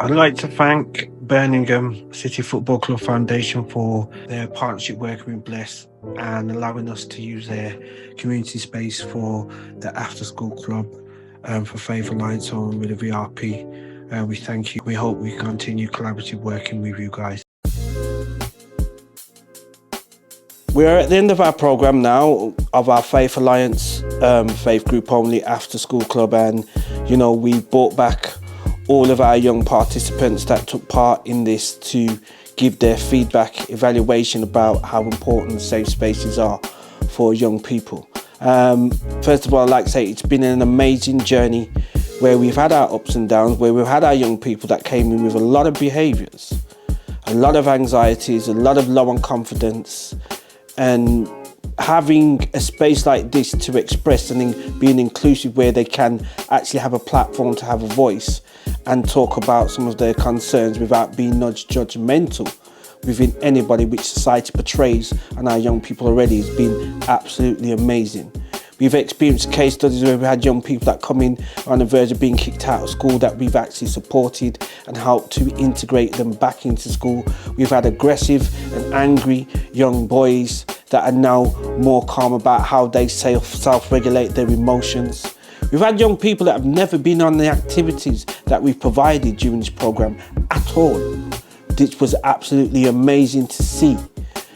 I'd like to thank Birmingham City Football Club Foundation for their partnership working with Bless and allowing us to use their community space for the after school club for Faith Alliance Home with the VRP. We thank you. We hope we continue collaborative working with you guys. We're at the end of our programme now of our Faith Alliance Faith Group Only After School Club, and we brought back all of our young participants that took part in this to give their feedback, evaluation about how important safe spaces are for young people. First of all, I'd like to say it's been an amazing journey where we've had our ups and downs, where we've had our young people that came in with a lot of behaviours, a lot of anxieties, a lot of low on confidence, and having a space like this to express and being inclusive where they can actually have a platform to have a voice and talk about some of their concerns without being judgmental within anybody, which society portrays on our young people already, has been absolutely amazing. We've experienced case studies where we had young people that come in on the verge of being kicked out of school that we've actually supported and helped to integrate them back into school. We've had aggressive and angry young boys that are now more calm about how they self-regulate their emotions. We've had young people that have never been on the activities that we've provided during this programme at all. This was absolutely amazing to see.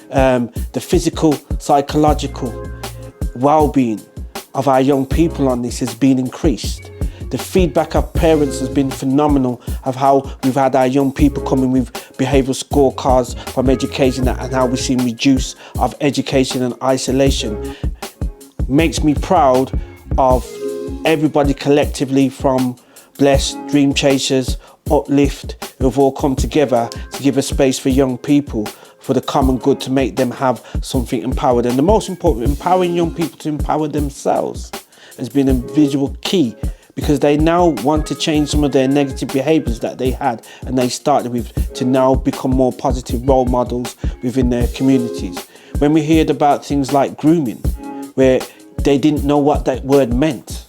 The physical, psychological well-being of our young people on this has been increased. The feedback of parents has been phenomenal of how we've had our young people coming with behavioural scorecards from education and how we've seen reduce of education and isolation. Makes me proud of everybody collectively from Bless, Dream Chasers, Uplift, who have all come together to give a space for young people for the common good, to make them have something empowered. And the most important, empowering young people to empower themselves has been a visual key, because they now want to change some of their negative behaviours that they had and they started with, to now become more positive role models within their communities. When we heard about things like grooming, where they didn't know what that word meant,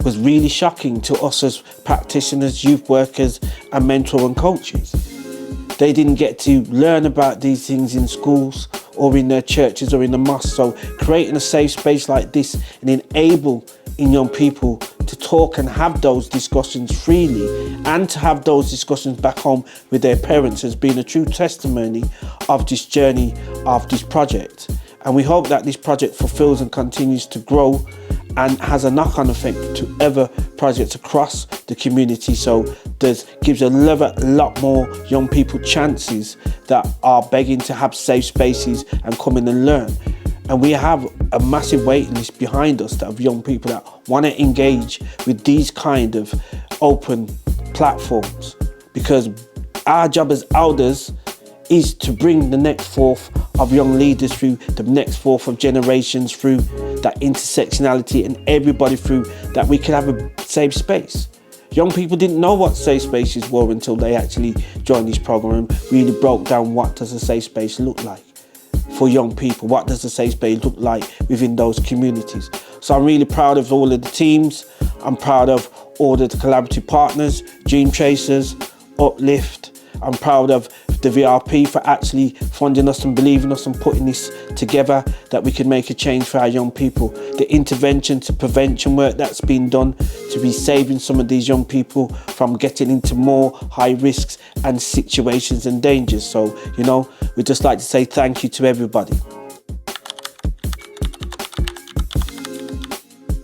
was really shocking to us as practitioners, youth workers and mentor and coaches. They didn't get to learn about these things in schools or in their churches or in the mosque. So creating a safe space like this and enabling young people to talk and have those discussions freely and to have those discussions back home with their parents has been a true testimony of this journey of this project. And we hope that this project fulfills and continues to grow and has a knock-on effect to other projects across the community. So gives a lot more young people chances that are begging to have safe spaces and come in and learn. And we have a massive waiting list behind us of young people that want to engage with these kind of open platforms, because our job as elders is to bring the next forth of young leaders through, the next forth of generations through that intersectionality, and everybody through that we can have a safe space. Young people didn't know what safe spaces were until they actually joined this program and really broke down what does a safe space look like for young people, what does a safe space look like within those communities. So I'm really proud of all of the teams. I'm proud of all of the collaborative partners, Dream Chasers, Uplift. I'm proud of the VRP for actually funding us and believing us and putting this together, that we can make a change for our young people. The intervention to prevention work that's been done to be saving some of these young people from getting into more high risks and situations and dangers. So, we'd just like to say thank you to everybody.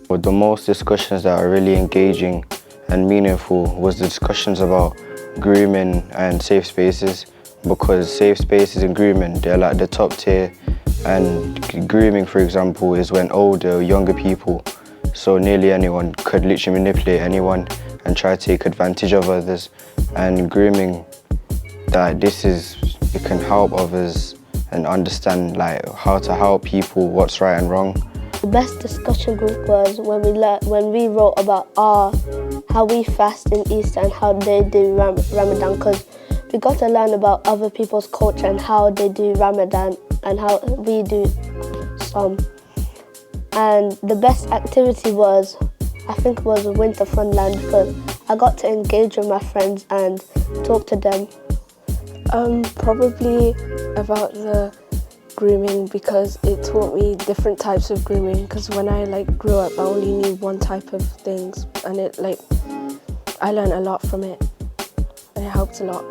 But the most discussions that are really engaging and meaningful was the discussions about grooming and safe spaces, because safe spaces and grooming, they're like the top tier, and grooming, for example, is when older, younger people, so nearly anyone, could literally manipulate anyone and try to take advantage of others. And grooming, it can help others and understand how to help people, what's right and wrong. The best discussion group was when we wrote about how we fast in Easter and how they do Ramadan, because we got to learn about other people's culture and how they do Ramadan and how we do some. And the best activity was, I think, was Winter Funland, because I got to engage with my friends and talk to them. Probably about the grooming, because it taught me different types of grooming, because when I grew up I only knew one type of things, and I learned a lot from it and it helped a lot.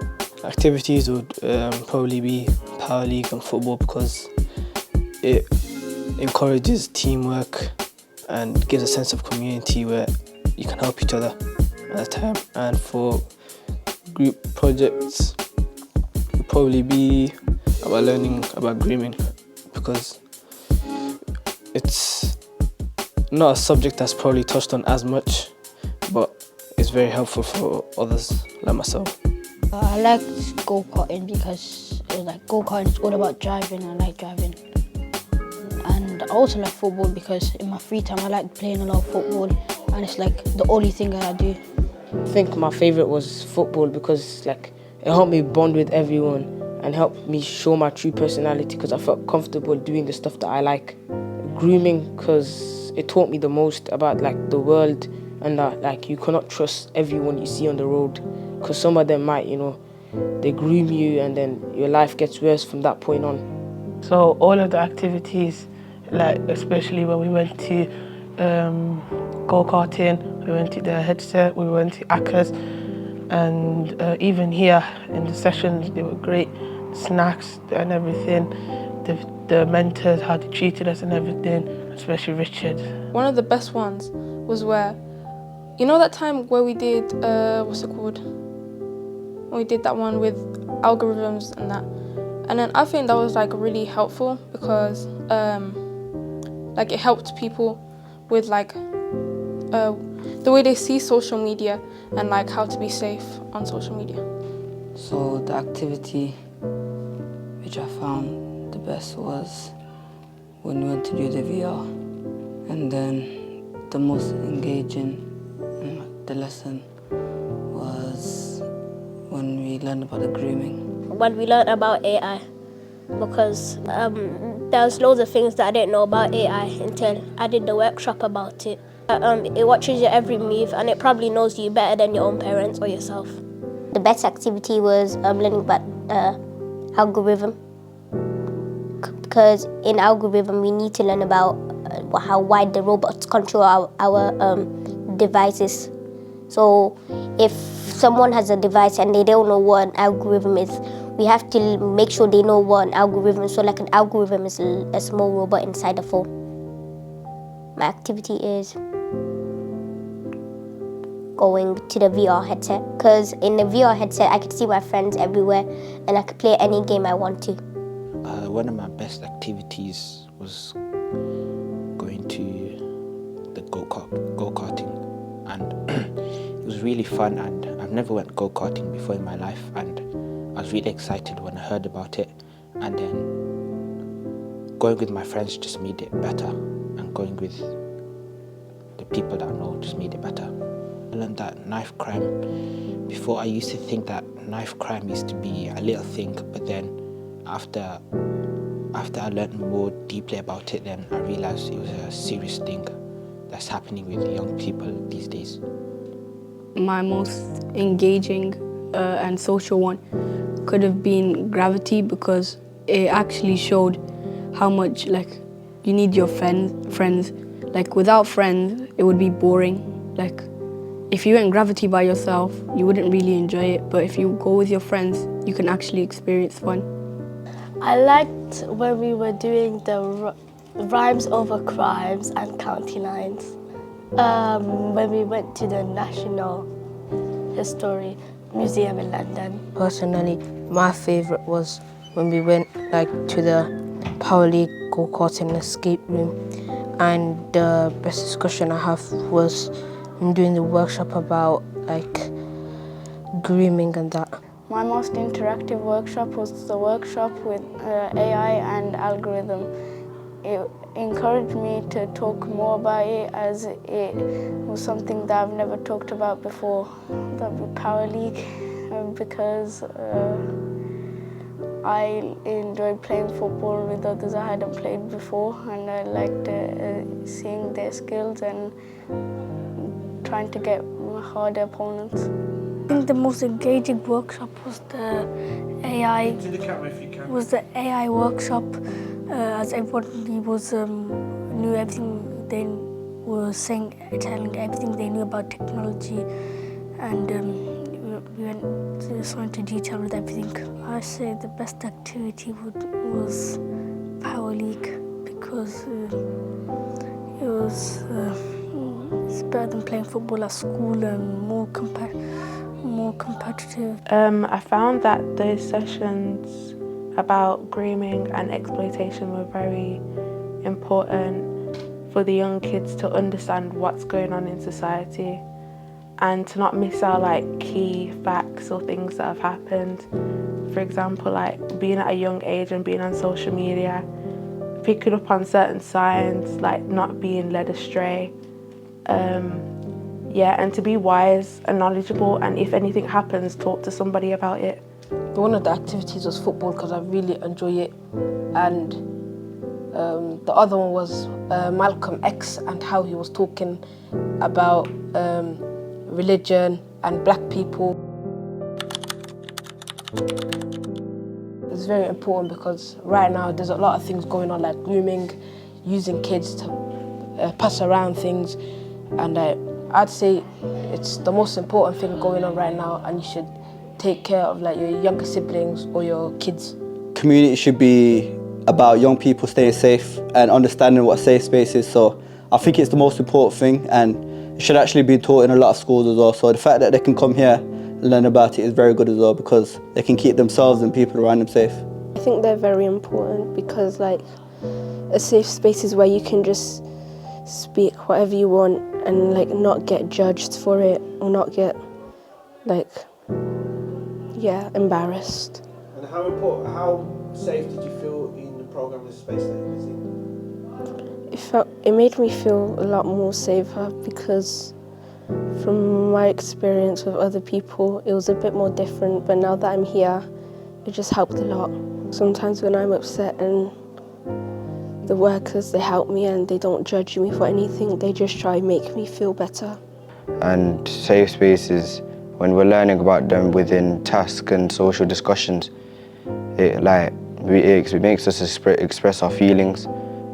Activities would probably be power league and football, because it encourages teamwork and gives a sense of community where you can help each other at a time. And for group projects, it would probably be about learning about grooming, because it's not a subject that's probably touched on as much, but it's very helpful for others like myself. I liked go-karting because go-karting is all about driving. I like driving. And I also like football because in my free time I like playing a lot of football, and it's the only thing that I do. I think my favourite was football because it helped me bond with everyone and helped me show my true personality, because I felt comfortable doing the stuff that I like. Grooming, because it taught me the most about the world, and that you cannot trust everyone you see on the road, because some of them might, they groom you and then your life gets worse from that point on. So all of the activities, especially when we went to go-karting, we went to the headset, we went to ACAs, and even here in the sessions, they were great. Snacks and everything, the mentors, how they treated us and everything, especially Richard. One of the best ones was where, that time where we did, what's it called? We did that one with algorithms and that. And then I think that was really helpful because it helped people with the way they see social media and how to be safe on social media. So the activity which I found the best was when we went to do the VR, and then the most engaging in the lesson was when we learned about the grooming. When we learned about AI, because there's loads of things that I didn't know about AI until I did the workshop about it. It watches your every move and it probably knows you better than your own parents or yourself. The best activity was learning about algorithm, because in algorithm we need to learn about how wide the robots control our devices. So if someone has a device and they don't know what an algorithm is, we have to make sure they know what an algorithm is. So an algorithm is a small robot inside a phone. My activity is going to the VR headset, because in the VR headset I could see my friends everywhere and I could play any game I want to. One of my best activities was going to the go-karting, and it was really fun, and I've never went go-karting before in my life, and I was really excited when I heard about it, and then going with my friends just made it better, and going with the people that I know just made it better. I learned that knife crime, before I used to think that knife crime used to be a little thing, but then after I learned more deeply about it, then I realized it was a serious thing that's happening with young people these days. My most engaging and social one could have been gravity, because it actually showed how much you need your friends. Without friends it would be boring. If you went gravity by yourself you wouldn't really enjoy it, but if you go with your friends you can actually experience fun. I liked when we were doing the rhymes over crimes and county lines. When we went to the National History Museum in London. Personally, my favourite was when we went to the Power League go-karting escape room, and the best discussion I have was doing the workshop about grooming and that. My most interactive workshop was the workshop with AI and algorithm. It encouraged me to talk more about it, as it was something that I've never talked about before, the Power League, because I enjoyed playing football with others I hadn't played before, and I liked seeing their skills and trying to get harder opponents. I think the most engaging workshop was the AI. To the camera if you can. Was the AI workshop, as everybody was knew everything. They were telling everything they knew about technology, and we went so into detail with everything. I say the best activity was Power League because it was it's better than playing football at school and more competitive. I found that those sessions about grooming and exploitation were very important for the young kids to understand what's going on in society and to not miss out like key facts or things that have happened. For example, like being at a young age and being on social media, picking up on certain signs, like not being led astray. And to be wise and knowledgeable, and if anything happens, talk to somebody about it. One of the activities was football because I really enjoy it, and the other one was Malcolm X and how he was talking about religion and black people. It's very important because right now there's a lot of things going on like grooming, using kids to pass around things, and I'd say it's the most important thing going on right now, and you should take care of like your younger siblings or your kids. Community should be about young people staying safe and understanding what safe space is, so I think it's the most important thing, and it should actually be taught in a lot of schools as well. So the fact that they can come here and learn about it is very good as well, because they can keep themselves and people around them safe. I think they're very important because like a safe space is where you can just speak whatever you want and like not get judged for it or not get like embarrassed. And how safe did you feel in the program in the space that you was in? It made me feel a lot more safer because from my experience with other people it was a bit more different, but now that I'm here it just helped a lot. Sometimes when I'm upset and the workers, they help me and they don't judge me for anything, they just try and make me feel better. And safe spaces, when we're learning about them within task and social discussions, it makes us express our feelings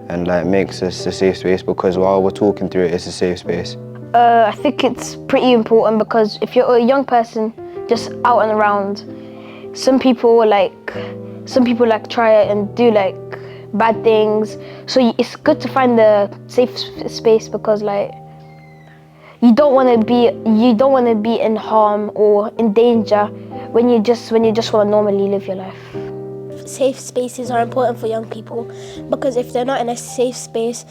and like makes us a safe space, because while we're talking through it, it's a safe space. I think it's pretty important because if you're a young person just out and around, some people like try it and do like bad things, so it's good to find the safe space because like you don't want to be in harm or in danger when you just want to normally live your life. Safe spaces are important for young people because if they're not in a safe space,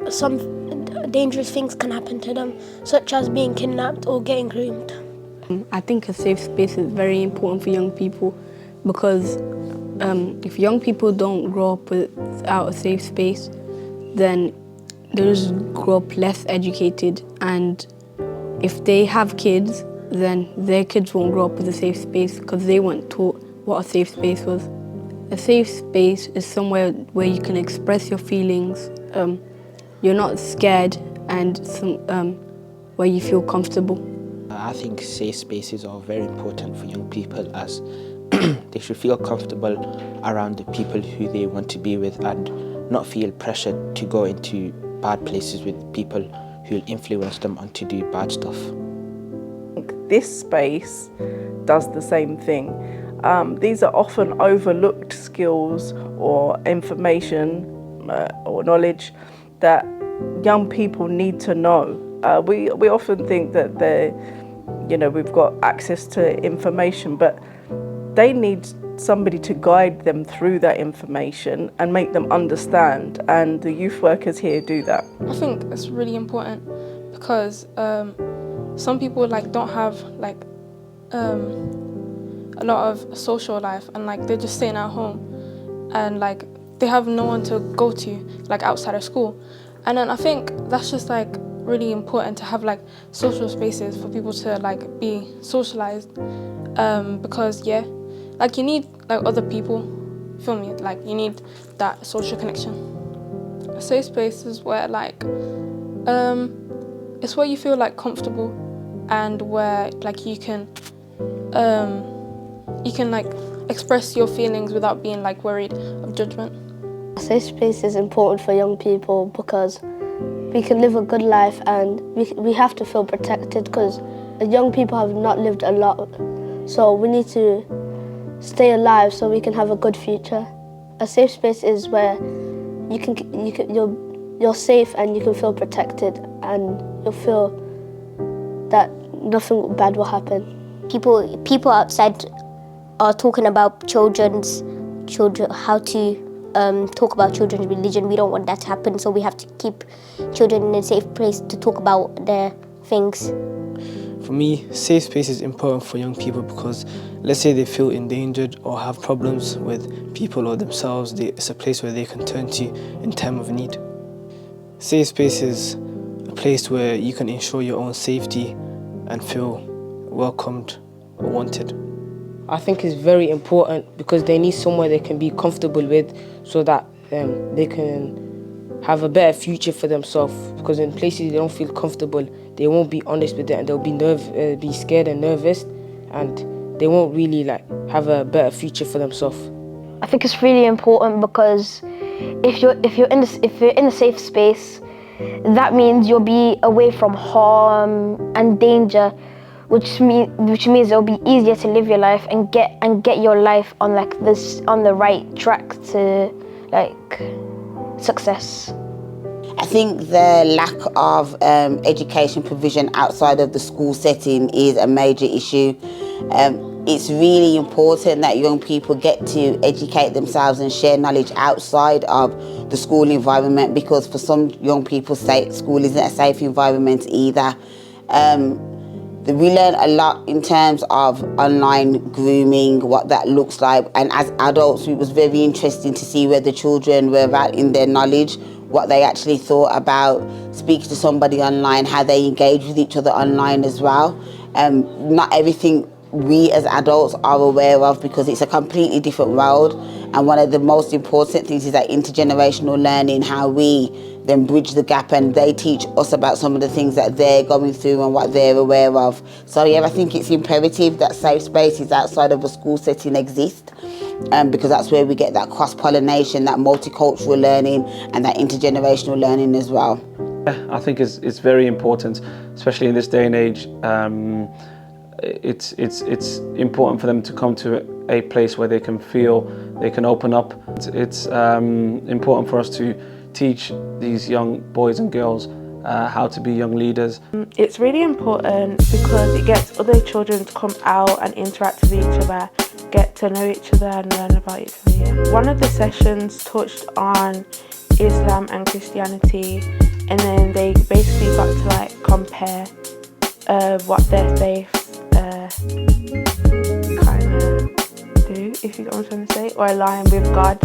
some dangerous things can happen to them, such as being kidnapped or getting groomed. I think a safe space is very important for young people because if young people don't grow up without a safe space, then they just grow up less educated, and if they have kids, then their kids won't grow up with a safe space because they weren't taught what a safe space was. A safe space is somewhere where you can express your feelings, you're not scared, and where you feel comfortable. I think safe spaces are very important for young people, as they should feel comfortable around the people who they want to be with and not feel pressured to go into bad places with people who will influence them on to do bad stuff. This space does the same thing. These are often overlooked skills or information or knowledge that young people need to know. We often think that we've got access to information, but they need somebody to guide them through that information and make them understand, and the youth workers here do that. I think it's really important because some people don't have a lot of social life, and they're just staying at home, and they have no one to go to outside of school. And then I think that's just really important to have social spaces for people to be socialized, because you need other people, feel me? You need that social connection. A safe space is where it's where you feel comfortable and where like you can like express your feelings without being like worried of judgment. A safe space is important for young people because we can live a good life, and we have to feel protected because young people have not lived a lot, so we need to stay alive so we can have a good future. A safe space is where you're safe and you can feel protected and you'll feel that nothing bad will happen. People outside are talking about children, how to talk about children's religion. We don't want that to happen, so we have to keep children in a safe place to talk about their things. For me, safe space is important for young people because let's say they feel endangered or have problems with people or themselves, it's a place where they can turn to in time of need. Safe space is a place where you can ensure your own safety and feel welcomed or wanted. I think it's very important because they need somewhere they can be comfortable with so that they can have a better future for themselves, because in places they don't feel comfortable, they won't be honest with it and they'll be scared and nervous, and they won't really like have a better future for themselves. I think it's really important because if you're in a safe space, that means you'll be away from harm and danger, which means it'll be easier to live your life and get your life on on the right track to success. I think the lack of education provision outside of the school setting is a major issue. It's really important that young people get to educate themselves and share knowledge outside of the school environment, because for some young people, school isn't a safe environment either. We learn a lot in terms of online grooming, what that looks like, and as adults it was very interesting to see where the children were at in their knowledge, what they actually thought about speaking to somebody online, how they engage with each other online as well. Not everything we as adults are aware of because it's a completely different world, and one of the most important things is that intergenerational learning, how we then bridge the gap and they teach us about some of the things that they're going through and what they're aware of. So yeah, I think it's imperative that safe spaces outside of a school setting exist, because that's where we get that cross-pollination, that multicultural learning and that intergenerational learning as well. I think it's very important, especially in this day and age. It's important for them to come to a place where they can feel they can open up. It's important for us to teach these young boys and girls how to be young leaders. It's really important because it gets other children to come out and interact with each other, get to know each other and learn about each other. One of the sessions touched on Islam and Christianity, and then they basically got to compare what their faiths kind of do, if you know what I'm trying to say, or align with God,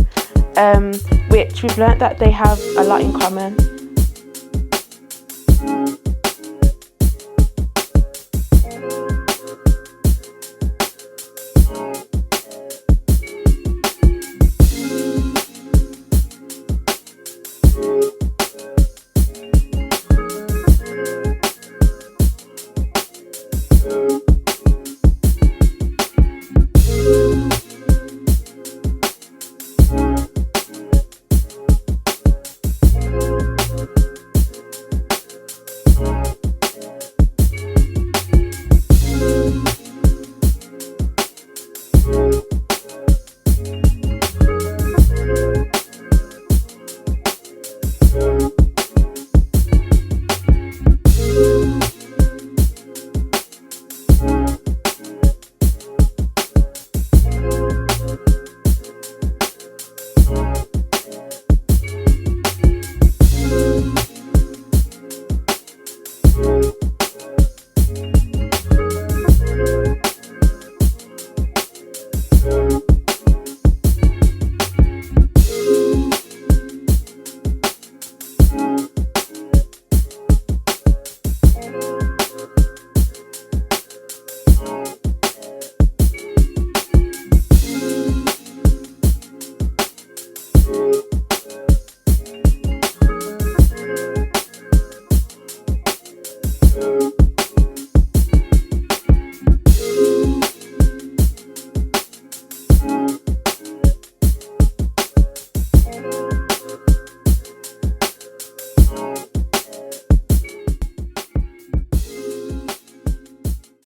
which we've learnt that they have a lot in common.